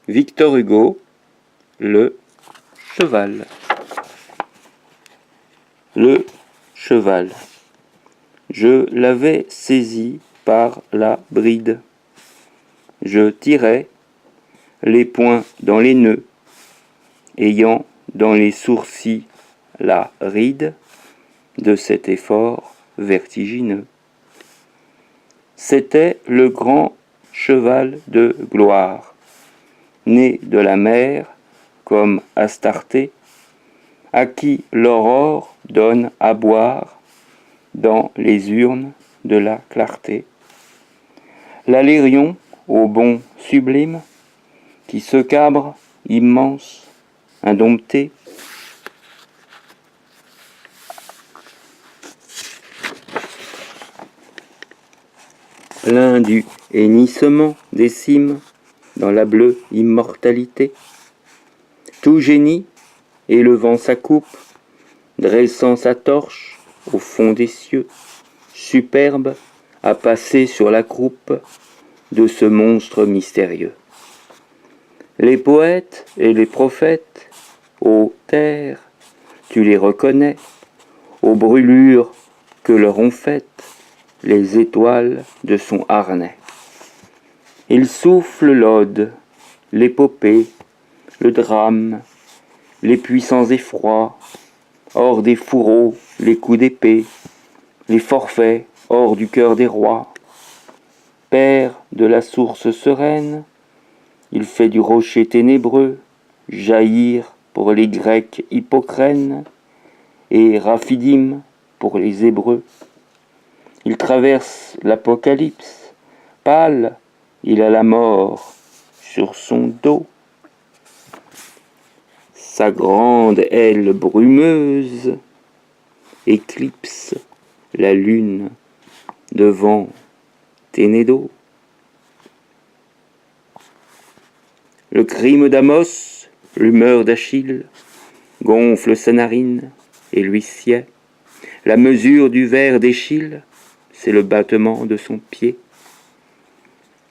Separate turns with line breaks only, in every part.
Victor Hugo, le cheval. Le cheval. Je l'avais saisi par la bride. Je tirais les poings dans les nœuds, ayant dans les sourcils la ride de cet effort vertigineux. C'était le grand cheval de gloire, né de la mer comme Astarté, à qui l'aurore donne à boire dans les urnes de la clarté. L'Alérion, au bond sublime, qui se cabre, immense, indompté, plein du hennissement des cimes dans la bleue immortalité, tout génie, élevant sa coupe, dressant sa torche au fond des cieux, superbe à passer sur la croupe de ce monstre mystérieux. Les poètes et les prophètes, ô terre, tu les reconnais, aux brûlures que leur ont faites les étoiles de son harnais. Il souffle l'ode, l'épopée, le drame, les puissants effrois, hors des fourreaux, les coups d'épée, les forfaits, hors du cœur des rois. Père de la source sereine, il fait du rocher ténébreux jaillir pour les Grecs hippocrènes et Raphidim pour les Hébreux. Il traverse l'apocalypse, pâle, il a la mort sur son dos. Sa grande aile brumeuse éclipse la lune devant Ténédo. Le crime d'Amos, l'humeur d'Achille, gonfle sa narine et lui sied. La mesure du ver d'Échille, c'est le battement de son pied.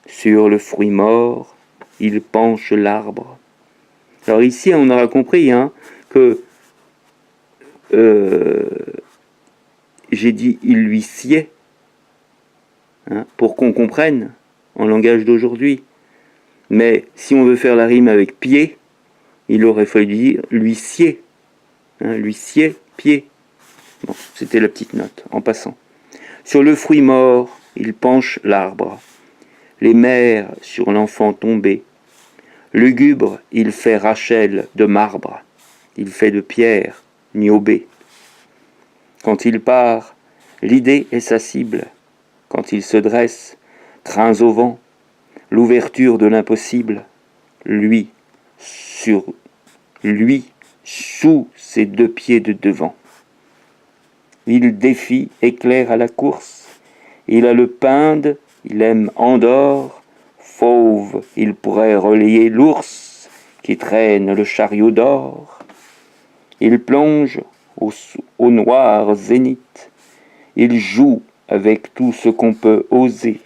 Sur le fruit mort, il penche l'arbre. Alors ici, on aura compris que j'ai dit il lui sied, pour qu'on comprenne en langage d'aujourd'hui. Mais si on veut faire la rime avec pied, il aurait fallu dire l'huissier. L'huissier, pied. Bon, c'était la petite note, en passant. Sur le fruit mort, il penche l'arbre. Les mères sur l'enfant tombé. Lugubre, il fait Rachel de marbre. Il fait de pierre, niobé. Quand il part, l'idée est sa cible. Quand il se dresse, crins au vent, l'ouverture de l'impossible, lui, sous ses deux pieds de devant. Il défie, éclaire à la course, il a le pinde, il aime Andorre, fauve, il pourrait relayer l'ours qui traîne le chariot d'or. Il plonge au noir zénith, il joue avec tout ce qu'on peut oser.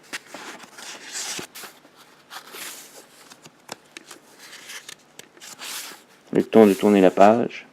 Le temps de tourner la page.